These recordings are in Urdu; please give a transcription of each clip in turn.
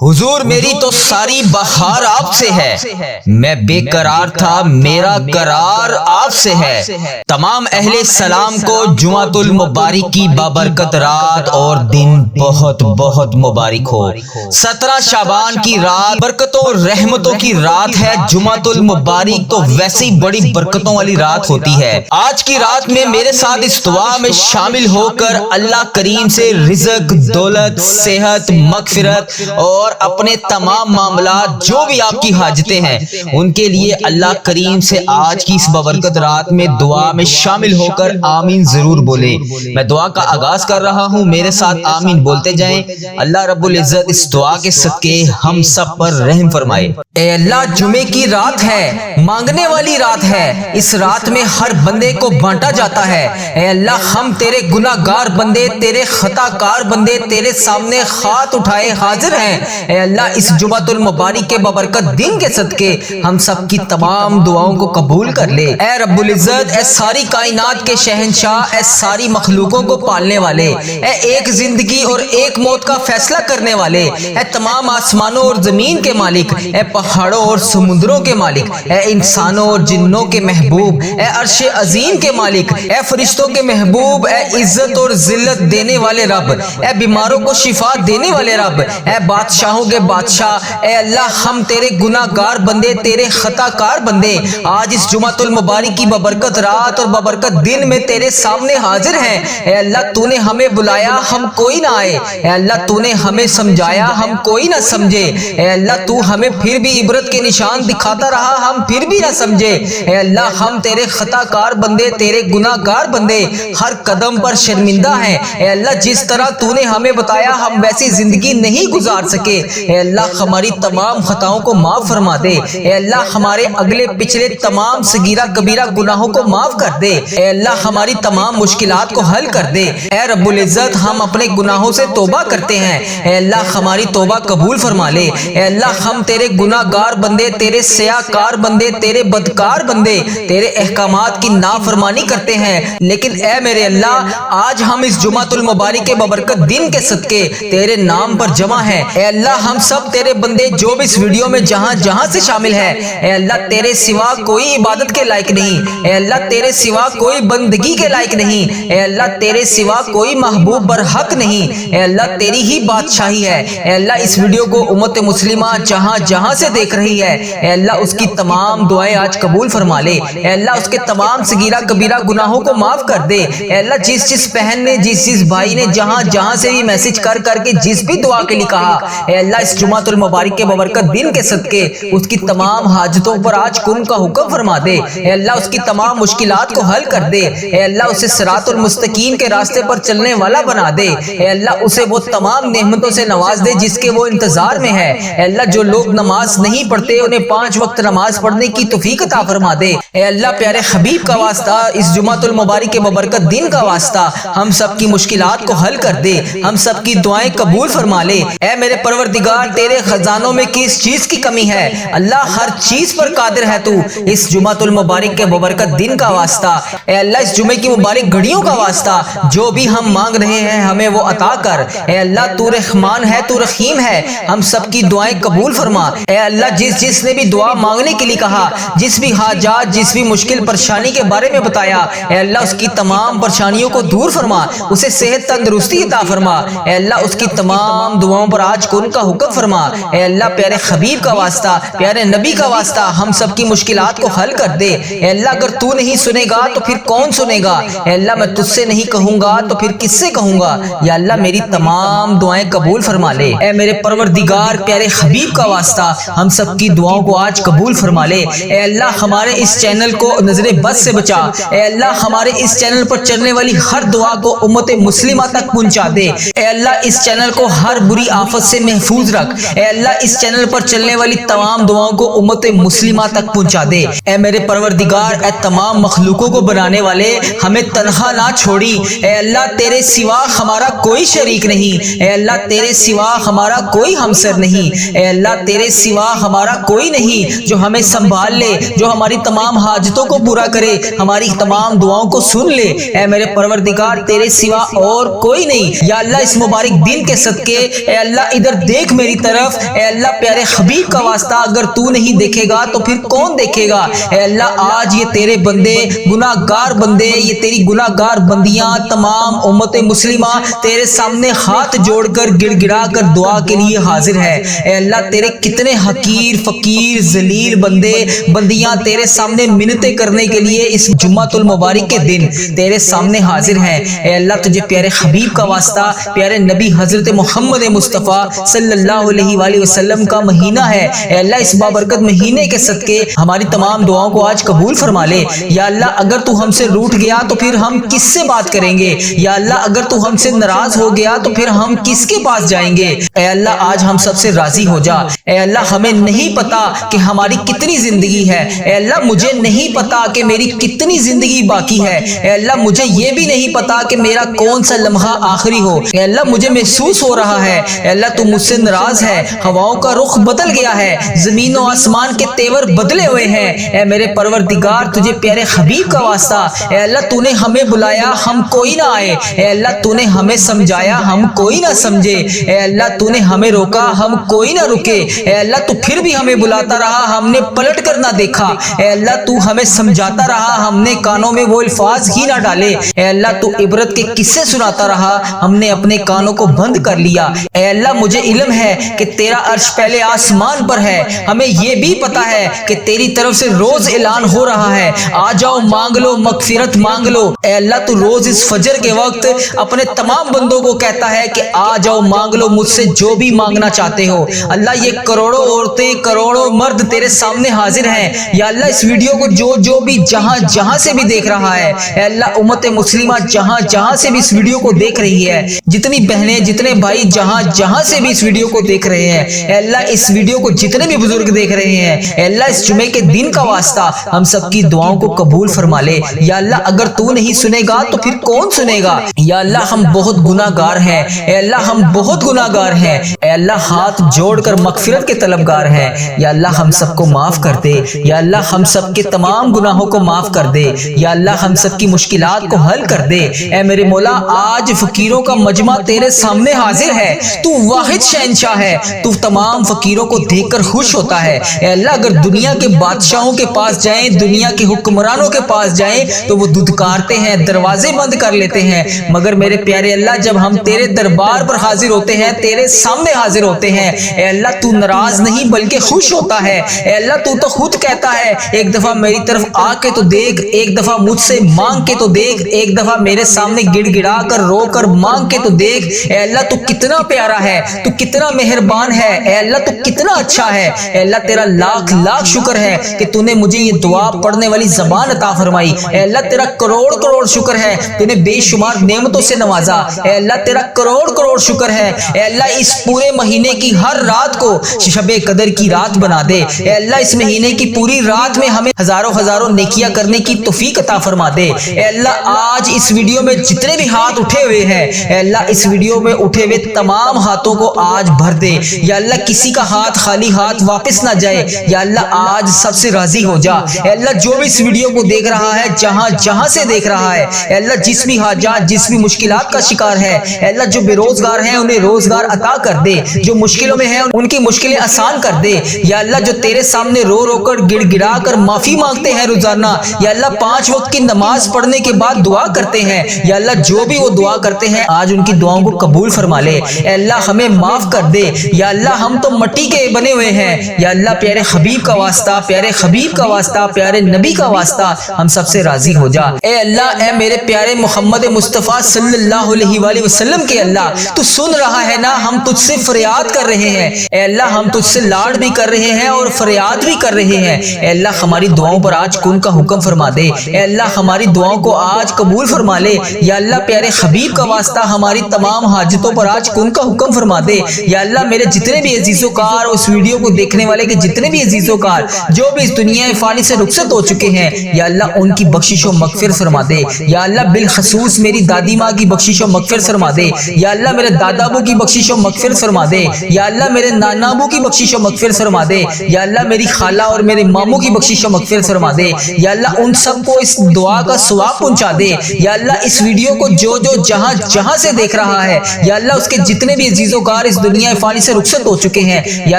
حضور میری تو ساری بہار آپ سے ہے، میں بے قرار تھا میرا قرار آپ سے ہے۔ تمام اہل سلام کو جمعۃ المبارک کی بابرکت رات اور دن بہت بہت مبارک ہو۔ 17 شعبان کی رات برکتوں اور رحمتوں کی رات ہے۔ جمعۃ المبارک تو ویسے ہی بڑی برکتوں والی رات ہوتی ہے۔ آج کی رات میں میرے ساتھ اس دعا میں شامل ہو کر اللہ کریم سے رزق، دولت، صحت، مغفرت اور اپنے تمام معاملات جو بھی آپ کی حاجتیں ہیں ان کے لیے اللہ کریم سے آج کی اس بابرکت رات میں دعا میں شامل ہو کر آمین ضرور بولے۔ میں دعا کا آغاز کر رہا ہوں، میرے ساتھ آمین بولتے جائیں۔ اللہ رب العزت اس دعا کے صدقے ہم سب پر رحم فرمائے۔ اے اللہ، جمعے کی رات ہے، مانگنے والی رات ہے، اس رات میں ہر بندے کو بانٹا جاتا ہے۔ اے اللہ، ہم تیرے گناہ گار بندے، تیرے خطا کار بندے تیرے سامنے ہاتھ اٹھائے حاضر ہیں۔ اے اللہ، اس جمعۃ المبارک کے بابرکت دن کے صدقے ہم سب کی تمام دعاؤں کو قبول کر لے۔ اے رب العزت، اے ساری کائنات کے شہنشاہ، اے ساری مخلوقوں کو پالنے والے، اے ایک زندگی اور ایک موت کا فیصلہ کرنے والے، اے تمام آسمانوں اور زمین کے مالک، اے پہاڑوں اور سمندروں کے مالک، اے انسانوں اور جنوں کے محبوب، اے عرش عظیم کے مالک، اے فرشتوں کے محبوب، اے عزت اور ذلت دینے والے رب، اے بیماروں کو شفا دینے والے رب، اے بادشاہوں کے بادشاہ، اے اللہ، ہم تیرے گناہ گار بندے، تیرے خطا کار بندے آج اس جمعۃ المبارک کی بابرکت رات اور بابرکت دن میں تیرے سامنے حاضر ہیں۔ اے اللہ، تو نے ہمیں بلایا، ہم کوئی نہ آئے۔ اے اللہ، تو نے ہمیں سمجھایا، ہم کوئی نہ سمجھے۔ اے اللہ، تو ہمیں پھر بھی عبرت کے نشان دکھاتا رہا، ہم پھر بھی نہ سمجھے۔ اے اللہ، ہم تیرے خطا کار بندے، تیرے گناہ گار بندے ہر قدم پر شرمندہ ہیں۔ اے اللہ، جس طرح تو نے ہمیں بتایا ہم ویسی زندگی نہیں گزار سکے۔ اے اللہ، ہماری تمام خطاؤں کو معاف فرما دے۔ اے اللہ، ہمارے اگلے پچھلے تمام صغیرہ کبیرہ گناہوں کو معاف کر دے۔ اے اللہ، ہماری تمام مشکلات کو حل کر دے۔ اے رب العزت، ہم اپنے گناہوں سے توبہ کرتے ہیں۔ اے اللہ، ہماری توبہ قبول فرما لے۔ اے اللہ، ہم تیرے گناہ گار بندے، تیرے سیاہ کار بندے، تیرے بدکار بندے تیرے احکامات کی نافرمانی کرتے ہیں، لیکن اے میرے اللہ، آج ہم اس جمعۃ المبارک کے بابرکت دن کے صدقے تیرے نام پر جمع ہیں۔ اے اللہ، ہم سب تیرے بندے جو بھی اس ویڈیو میں جہاں جہاں سے شامل ہے، اے اللہ، تیرے سوا کوئی عبادت کے لائق نہیں۔ اے اللہ، تیرے سوا کوئی بندگی کے لائق نہیں۔ اے اللہ، تیرے سوا کوئی محبوب برحق نہیں۔ اے اللہ، تیری ہی بادشاہی ہے۔ اے اللہ، اس ویڈیو کو امت مسلمہ جہاں جہاں سے دیکھ رہی ہے، اے اللہ، اس کی تمام دعائیں آج قبول فرما لے۔ اے اللہ، اس کے تمام صغیرہ کبیرہ گناہوں کو معاف کر دے۔ اے اللہ، جس بہن نے، جس بھائی نے جہاں جہاں سے بھی میسج کر کے جس بھی دعا کے لیے کہا، اے اللہ، اس جمعۃ المبارک کے بابرکت دن کے صدقے اس کی تمام حاجتوں پر آج کن کا حکم فرما دے۔ اے اللہ، اس کی تمام مشکلات کو حل کر دے۔ اے اللہ، اسے صراط المستقیم کے راستے پر چلنے والا بنا دے۔ اے اللہ، اسے وہ تمام نعمتوں سے نواز دے جس کے وہ انتظار میں ہے۔ اے اللہ، جو لوگ نماز نہیں پڑھتے انہیں 5 وقت نماز پڑھنے کی توفیق عطا فرما دے۔ اے اللہ، پیارے حبیب کا واسطہ، اس جمعۃ المبارک کے بابرکت دن کا واسطہ ہم سب کی مشکلات کو حل کر دے، ہم سب کی دعائیں قبول فرما لے۔ اے میرے پروردگار، تیرے خزانوں میں کس چیز کی کمی ہے؟ اللہ، ہر چیز پر قادر ہے تو۔ اس جمعۃ المبارک کے بابرکت دن کا واسطہ، اے اللہ، اس جمعے کی مبارک گھڑیوں کا واسطہ جو بھی ہم مانگ رہے ہیں ہمیں وہ عطا کر۔ اے اللہ، تو رحمان ہے، تو رحیم ہے، ہم سب کی دعائیں قبول فرما۔ اے اللہ، جس نے بھی دعا مانگنے کے لیے کہا، جس بھی حاجات، جس بھی مشکل پریشانی کے بارے میں بتایا، اے اللہ، اس کی تمام پریشانیوں کو دور فرما، اسے صحت تندرستی عطا فرما۔ اے اللہ، اس کی تمام دعاؤں پر آج کن کا حکم فرما۔ اے اللہ، پیارے حبیب کا واسطہ، پیارے نبی کا واسطہ ہم سب کی مشکلات کو حل کر دے۔ اے اللہ، اگر تو نہیں سنے گا تو پھر کون سنے گا؟ اے اللہ، میں تجھ سے نہیں کہوں گا تو پھر کس سے کہوں گا؟ یا اللہ، میری تمام دعائیں قبول فرما لے۔ اے میرے پروردگار، پیارے حبیب کا واسطہ ہم سب کی دعاؤں کو آج قبول فرما لے۔ اے اللہ، ہمارے اس چینل کو نظر بد سے بچا۔ اے اللہ، ہمارے اس چینل پر چلنے والی ہر دعا کو امت مسلمہ تک پہنچا دے۔ اے اللہ، اس چینل کو ہر بری آفت سے محفوظ رکھ۔ اے اللہ، اس چینل پر چلنے والی تمام دعاؤں کو امت مسلمہ تک پہنچا دے۔ اے میرے پروردگار، اے تمام مخلوقوں کو بنانے والے، ہمیں تنہا نہ چھوڑی۔ اے اللہ، تیرے سوا ہمارا کوئی شریک نہیں۔ اے اللہ، تیرے سوا ہمارا کوئی ہمسر نہیں۔ اے اللہ، تیرے سوا ہمارا کوئی نہیں جو ہمیں سنبھال لے، جو ہماری تمام حاجتوں کو پورا کرے، ہماری تمام دعاؤں کو سن لے۔ اے میرے پروردگار، تیرے سوا اور کوئی نہیں۔ یا اللہ، اس مبارک دن کے صدقے اے اللہ ادھر دیکھ میری طرف، اے اللہ پیارے حبیب کا واسطہ اگر تو نہیں دیکھے گا تو پھر کون دیکھے گا؟ اے اللہ آج یہ تیرے بندے گناہ گار بندے، یہ تیری گناہ گار بندیاں تمام امت مسلمہ تیرے سامنے ہاتھ جوڑ کر گڑ گڑا کر دعا کے لیے حاضر ہے۔ اے اللہ تیرے کتنے حقیر فقیر ذلیل بندے بندیاں تیرے سامنے منتیں کرنے کے لیے اس جمعۃ المبارک کے دن تیرے سامنے حاضر ہیں۔ اے اللہ تجھے پیارے حبیب کا واسطہ، پیارے نبی حضرت محمد مصطفیٰ صلی اللہ علیہ وآلہ وسلم کا مہینہ ہے، اے اللہ اس بابرکت مہینے کے صدقے ہماری تمام دعاؤں کو آج قبول فرما لے۔ یا اللہ اگر تو ہم سے روٹھ گیا تو پھر ہم کس سے بات کریں گے؟ یا اللہ اگر تو ہم سے ناراض ہو گیا تو پھر ہم کس کے پاس جائیں گے؟ اے اللہ آج ہم سب سے راضی ہو جا۔ اے اللہ ہمیں نہیں پتا کہ ہماری کتنی زندگی ہے، اے اللہ مجھے نہیں پتا کہ میری کتنی زندگی باقی ہے، اے اللہ مجھے یہ بھی نہیں پتا کہ میرا کون سا لمحہ آخری ہو۔ اے اللہ مجھے محسوس ہو رہا ہے اے اللہ تو مجھ سے ناراض ہے، ہواؤں کا رخ بدل گیا ہے، زمین و آسمان کے تیور بدلے ہوئے ہیں۔ اے میرے پروردگار تجھے پیارے حبیب کا واسطہ، اے اللہ تو نے ہمیں بلایا ہم کوئی نہ آئے، اے اللہ تو نے ہمیں سمجھایا ہم کوئی نہ سمجھے، اے اللہ تو نے ہمیں روکا ہم کوئی نہ رکے، اے اللہ تو پھر بھی ہمیں بلاتا رہا ہم نے پلٹ کر نہ دیکھا، اے اللہ تو ہمیں سمجھاتا رہا ہم نے کانوں میں وہ الفاظ ہی نہ ڈالے، اے اللہ تو عبرت کے قصے سناتا رہا ہم نے اپنے کانوں کو بند کر لیا۔ اے اللہ مجھے علم ہے کہ تیرا عرش پہلے آسمان پر ہے، ہمیں یہ بھی پتا ہے کہ تیری طرف سے روز اعلان ہو رہا ہے آ جاؤ مانگ لو مغفرت مانگ لو۔ اے اللہ تو روز اس فجر کے وقت اپنے تمام بندوں کو کہتا ہے کہ آ جاؤ مانگ لو مجھ سے جو بھی مانگنا چاہتے ہو۔ اللہ یہ کروڑوں عورتیں کروڑوں مرد تیرے سامنے حاضر ہیں، یا اللہ اس ویڈیو کو جو بھی جہاں سے بھی دیکھ رہا ہے، اے اللہ امت مسلمہ جہاں سے بھی اس ویڈیو کو دیکھ رہی ہے، جتنی بہنیں جتنے بھائی جہاں سے بھی اس ویڈیو کو دیکھ رہے ہیں، اے اللہ اس ویڈیو کو جتنے بھی بزرگ دیکھ رہے ہیں، اے اللہ اس جمعے کے دن کا واسطہ ہم سب کی دعاؤں کو قبول فرما لے۔ یا اللہ اگر تو نہیں سنے گا تو پھر کون سنے گا؟ یا اللہ ہم بہت گناہ گار ہیں، اے اللہ ہم بہت گناہ گار ہیں، اے اللہ ہاتھ جوڑ کر مغفرت کے طلبگار ہیں، یا اللہ ہم سب کو معاف کر دے، یا اللہ ہم سب کے تمام گناہوں کو معاف کر دے، یا اللہ ہم سب کی مشکلات کو حل کر دے۔ اے میرے مولا آج فقیروں کا مجمع تیرے سامنے حاضر ہے، تو واحد شہنشاہ ہے، تو تمام فقیروں کو دیکھ کر خوش ہوتا ہے۔ اے اللہ اگر دنیا کے بادشاہوں کے پاس جائیں، دنیا کے حکمرانوں کے پاس جائیں تو وہ دھتکارتے ہیں، دروازے بند کر لیتے ہیں، مگر میرے پیارے اللہ جب ہم تیرے دربار پر حاضر ہوتے ہیں، تیرے سامنے حاضر ہوتے ہیں، اے اللہ تو ناراض نہیں بلکہ خوش ہوتا ہے۔ اے اللہ تو خود کہتا ہے ایک دفعہ میری طرف آ کے تو دیکھ، ایک دفعہ مجھ سے مانگ کے تو دیکھ، ایک دفعہ میرے سامنے گڑ گڑا کر رو کر مانگ کے تو دیکھ۔ اے اللہ تو کتنا پیارا ہے، تو کتنا مہربان ہے، اے اللہ تو کتنا اچھا ہے۔ اے اللہ تیرا لاکھ لاکھ شکر ہے کہ تو نے مجھے یہ دعا پڑھنے والی زبان عطا فرمائی۔ اے اللہ تیرا کروڑ کروڑ شکر ہے، تو نے بے شمار نعمتوں سے نوازا۔ اے اللہ تیرا کروڑ کروڑ شکر ہے، اے اللہ اس پورے مہینے کی ہر رات کو شب قدر کی رات بنا دے۔ اے اللہ اس مہینے کی پوری رات میں ہمیں ہزاروں نیکیاں کرنے کی توفیق عطا فرما دے۔ اے اللہ آج اس ویڈیو میں جتنے بھی ہاتھ اٹھے ہوئے ہیں، اے اللہ اس ویڈیو میں اٹھے ہوئے تمام ہاتھوں کو آج بھر دے، یا اللہ کسی کا ہاتھ خالی ہاتھ واپس نہ جائے، یا اللہ آج سب سے راضی ہو جا۔ اے اللہ جو بھی اس ویڈیو کو دیکھ رہا ہے جہاں سے دیکھ رہا ہے، اے اللہ جس بھی حاجات جس بھی مشکلات کا شکار ہے، اے اللہ جو بے روزگار ہیں انہیں روزگار عطا کر دے، جو مشکلوں میں ہیں ان کی مشکلیں آسان کر دے، یا اللہ جو تیرے سامنے رو رو کر گڑ گڑا کر معافی مانگتے ہیں روزانہ، یا اللہ 5 وقت کی نماز پڑھنے کے بعد دعا کرتے ہیں، یا اللہ جو بھی وہ دعا کرتے ہیں آج ان کی دعاؤں کو قبول فرما لے۔ اے اللہ ہمیں معاف کر دے، یا اللہ ہم تو مٹی کے بنے ہوئے ہیں، یا اللہ پیارے حبیب کا واسطہ، پیارے حبیب کا واسطہ، پیارے نبی کا واسطہ ہم سب سے راضی ہو جا۔ اے اللہ اے میرے پیارے محمد مصطفیٰ صلی اللہ علیہ وآلہ وسلم کے اللہ تو سن رہا ہے نا، ہم تجھ سے فریاد کر رہے ہیں، اے اللہ ہم تجھ سے لاڈ بھی کر رہے ہیں اور فریاد بھی کر رہے ہیں، اے اللہ ہماری دعاؤں پر آج کن کا حکم فرما دے، اے اللہ ہماری دعاؤں کو آج قبول فرما لے، یا اللہ پیارے حبیب کا واسطہ ہماری تمام حاجتوں پر آج کن کا حکم فرما دے، یا اللہ میرے جتنے بھی عزیز و کار اس ویڈیو کو دیکھنے والے کے جتنے بھی عزیز و کار جو بھی اس دنیا فانی سے رخصت ہو چکے ہیں، یا اللہ ان کی بخشش و مغفرت فرما دے، یا اللہ بالخصوص میری دادی ماں کی بخشش و مغفرت فرما دے، یا اللہ میرے دادا ابو کی بخشش و مغفرت فرما دے، یا اللہ میرے نانا ابو کی بخشش و مغفرت فرما دے، یا اللہ میری خالہ اور میرے ماموں کی بخشش و مغفرت فرما دے، یا اللہ ان سب کو اس دعا کا ثواب پہنچا دے، یا اللہ اس ویڈیو کو جو جہاں سے دیکھ رہا ہے، یا اللہ اس کے جتنے بھی عزیز و کار اس دنیا فانی سے رخصت ہو چکے ہیں، یا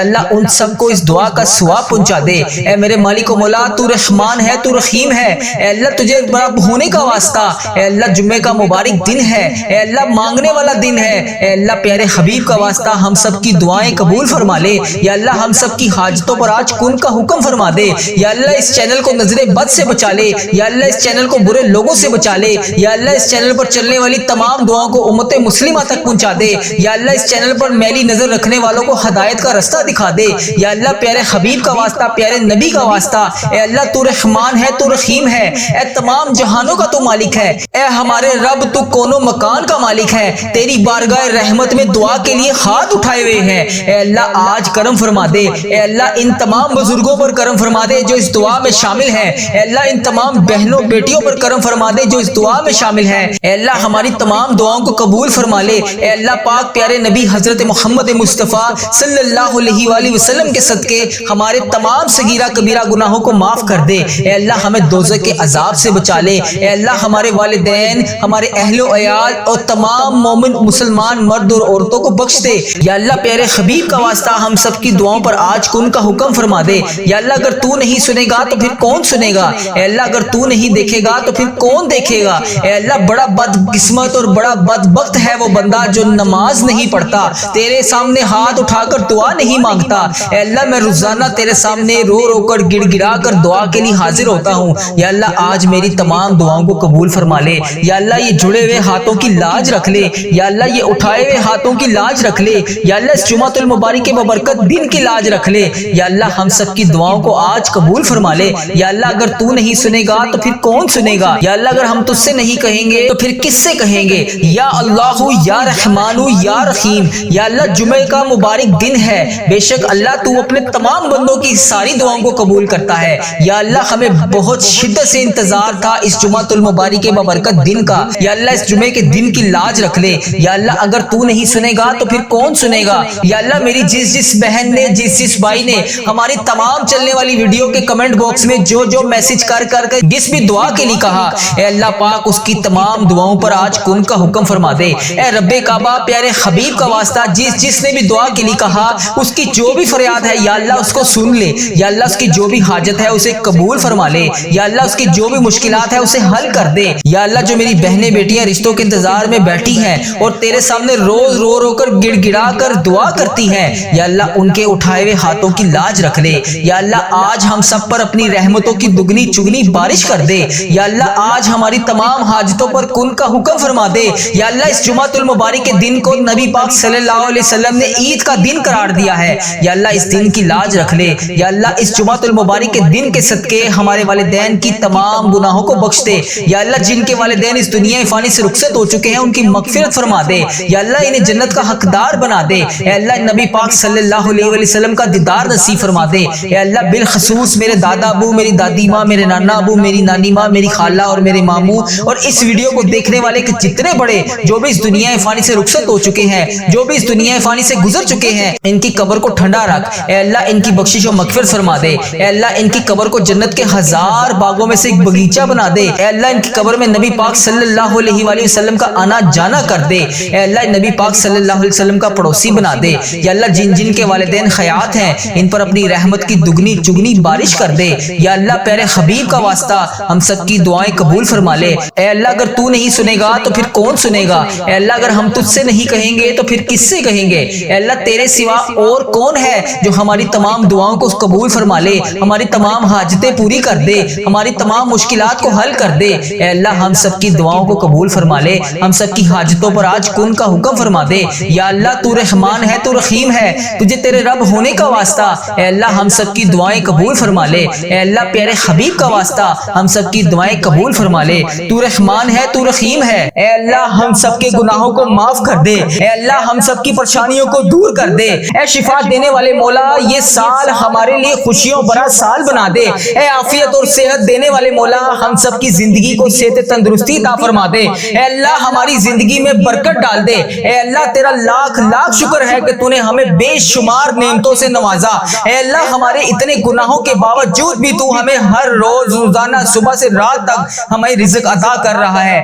اللہ ان سب کو اس دعا کا ثواب پہنچا دے۔ اے میرے مالک و مولا، تو رحمان ہے، تو رحیم ہے، اے اللہ تجھے بڑا ہونے کا واسطہ، اے اللہ جمعے کا مبارک دن ہے، اے اللہ مانگنے والا دن ہے، اے اللہ پیارے حبیب کا واسطہ ہم سب کی دعائیں قبول فرما لے، یا اللہ ہم سب کی حاجتوں پر آج کن کا حکم فرما دے، یا اللہ اس چینل کو نظر بد سے بچا لے، یا اللہ اس چینل کو برے لوگوں سے بچا لے، یا اللہ اس چینل پر چلنے والی تمام دعاؤں کو امت مسلمہ تک پہنچا دے، یا اللہ اس چینل پر میلی نظر رکھنے والوں کو ہدایت کا رستہ دکھا دے، یا اللہ پیارے حبیب کا واسطہ، پیارے نبی کا واسطہ، اے اللہ تو رحمان ہے، تو رحیم ہے، اے تمام جہانوں کا تو مالک ہے، اے ہمارے رب تو کونوں مکان کا مالک ہے، تیری بارگاہ رحمت میں دعا کے لیے ہاتھ اٹھائے ہوئے ہیں، اے اللہ آج کرم فرما دے، اے اللہ ان تمام بزرگوں پر کرم فرما دے جو اس دعا میں شامل ہیں، اے اللہ ان تمام بہنوں بیٹیوں پر کرم فرما دے جو اس دعا میں شامل ہیں، اے اللہ ہماری تمام دعاؤں کو قبول فرما لے، اے اللہ پاک پیارے نبی حضرت محمد مصطفیٰ صلی اللہ علیہ وآلہ وسلم کے صدقے ہمارے تمام صغیرہ کبیرہ گناہوں کو معاف کر دے، اے اللہ ہمیں دوزخ کے عذاب سے بچا لے، اے اللہ ہمارے والدین، ہمارے اہل و عیال اور تمام مومن مسلمان مرد اور عورتوں کو بخش دے، یا اللہ پیارے حبیب کا واسطہ ہم سب کی دعاؤں پر آج کن کا حکم فرما دے، یا اللہ اگر تو نہیں سنے گا تو پھر کون سنے گا، اے اللہ اگر تو نہیں دیکھے گا تو پھر کون دیکھے گا، اے اللہ بڑا بد قسمت اور بڑا بدبخت ہے وہ بندہ جو نماز نہیں پڑھتا، تیرے سامنے ہاتھ اٹھا کر دعا نہیں مانگتا، اے اللہ میں روزانہ تیرے سامنے رو رو کر گڑ گڑا کر دعا کے لیے حاضر ہوتا ہوں، یا اللہ آج میری تمام دعاؤں کو قبول فرما لے، یا اللہ یہ جڑے ہوئے ہاتھوں کی لاج رکھ لے، یا اللہ یہ اٹھائے ہوئے ہاتھوں کی لاج رکھ لے، یا اللہ اس جمعۃ المبارک کے ببرکت دن کی لاج رکھ لے، یا اللہ ہم سب کی دعاؤں کو آج قبول فرما لے، یا اللہ اگر تو نہیں سنے گا تو پھر کون سنے گا، یا اللہ اگر ہم تجھ سے نہیں کہیں گے تو پھر کس سے کہیں گے، یا اللہ یا رحمان یا رحیم، یا اللہ جمعے کا مبارک دن ہے، بے شک اللہ تو اپنے تمام بندوں کی ساری دعاؤں کو قبول کرتا ہے، یا اللہ ہمیں بہت شدت سے انتظار تھا اس جمعۃ المبارک کے ببرکت دن کا، یا اللہ اس جمعے کے دن کی لاج رکھ لے، یا اللہ اگر تو نہیں سنے گا تو پھر کون سنے گا، یا اللہ میری جس بہن نے جس بھائی نے ہماری تمام چلنے والی ویڈیو کے کمنٹ باکس میں جو میسج کر جس بھی دعا کے لیے کہا، اے اللہ پاک اس کی تمام دعاؤں پر آج کن کا حکم فرما دے، اے رب کعبہ پیارے حبیب کا واسطہ جس نے بھی دعا کے لیے کہا اس کی جو بھی فریاد ہے یا اللہ اس کو سن لے، یا اللہ اس کی جو بھی حاجت ہے اسے قبول فرما لے، یا اللہ اس کی جو بھی مشکلات ہے اسے حل کر دے، یا اللہ جو میری بہنیں بیٹیاں رشتوں کے انتظار میں بیٹھی ہیں اور تیرے سامنے روز رو رو کر گڑ گڑا کر دعا کرتی ہیں، یا اللہ ان کے اٹھائے ہوئے ہاتھوں کی لاج رکھ لے، یا اللہ آج ہم سب پر اپنی رحمتوں کی دگنی چگنی بارش کر دے، یا اللہ آج ہماری تمام حاجتوں پر کن کا حکم فرما دے، یا اللہ اس جمعۃ المبارک کے دن کو نبی پاک صلی اللہ علیہ وسلم نے عید کا دن قرار دیا ہے، یا اللہ اس دن کی لاج رکھ لے، یا اللہ اس جمعۃ المبارک کے دن کے صدقے ہمارے والدین کی تمام گناہوں کو بخش دے، یا اللہ جن کے والدین اس دنیا فانی سے رخصت ہو چکے ہیں ان کی مغفرت فرما دے، یا اللہ انہیں جنت کا حقدار بنا دے، اے اللہ نبی پاک صلی اللہ علیہ وسلم کا دیدار نصیب فرما دے، اے اللہ بالخصوص میرے دادا ابو، میری دادی ماں، میرے نانا ابو، میری نانی ماں، میری خالہ اور میرے ماموں اور اس ویڈیو کو دیکھنے والے کے جتنے بڑے جو بھی اس دنیا فانی سے رخصت ہو چکے ہیں، جو بھی اس دنیا فانی سے گزر چکے ہیں، ان کی قبر کو ٹھنڈا رکھ، اے اللہ ان کی بخشش و مغفرت فرما دے، اے اللہ ان کی قبر کو جنت کے 1000 باغوں میں سے ایک باغیچہ بنا دے، اے اللہ ان کی قبر میں نبی پاک صلی اللہ علیہ وآلہ وسلم کا آنا جانا کر دے، اے اللہ نبی پاک صلی اللہ علیہ وسلم کا پڑوسی بنا دے، یا اللہ جن کے والدین حیات ہیں ان پر اپنی رحمت کی دگنی چگنی بارش کر دے، یا اللہ پیارے حبیب کا واسطہ ہم سب کی دعائیں قبول فرما لے، اے اللہ اگر تو نہیں سنے گا تو پھر کون سنے گا، اے اللہ اگر ہم تجھ سے نہیں کہیں گے تو پھر کس سے کہیں گے، اے اللہ تیرے سوا اور کون ہے جو ہماری تمام دعاؤں کو قبول فرما لے، ہماری تمام حاجتیں پوری کر دے، ہماری تمام مشکلات کو حل کر دے، اے اللہ ہم سب کی دعاؤں کو قبول فرما لے، ہم سب کی حاجتوں پر آج کن کا حکم فرما دے، یا اللہ تو رحمان ہے، تو رحیم ہے، تجھے تیرے رب ہونے کا واسطہ اے اللہ ہم سب کی دعائیں قبول فرما لے، اے اللہ پیارے حبیب کا واسطہ ہم سب کی دعائیں قبول فرما لے، تو رحمان ہے، تو رحیم ہے، اے اللہ ہم سب کے گناہوں کو معاف کر دے، اے اللہ ہم سب کی پریشانیوں کو دور کر دے، اے شفا دینے والے مولا یہ سال ہمارے لیے خوشیوں بھرا سال بنا دے، اے عافیت اور صحت دینے والے مولا ہم سب کی زندگی کو صحت تندرستی عطا فرما دے، اے اللہ ہماری زندگی میں برکت ڈال دے، اے اللہ تیرا لاکھ لاکھ شکر ہے کہ تو نے ہمیں بے شمار نعمتوں سے نوازا، اے اللہ ہمارے اتنے گناہوں کے باوجود بھی تو ہمیں ہر روز روزانہ صبح سے رات تک ہمیں رزق عطا کر رہا ہے،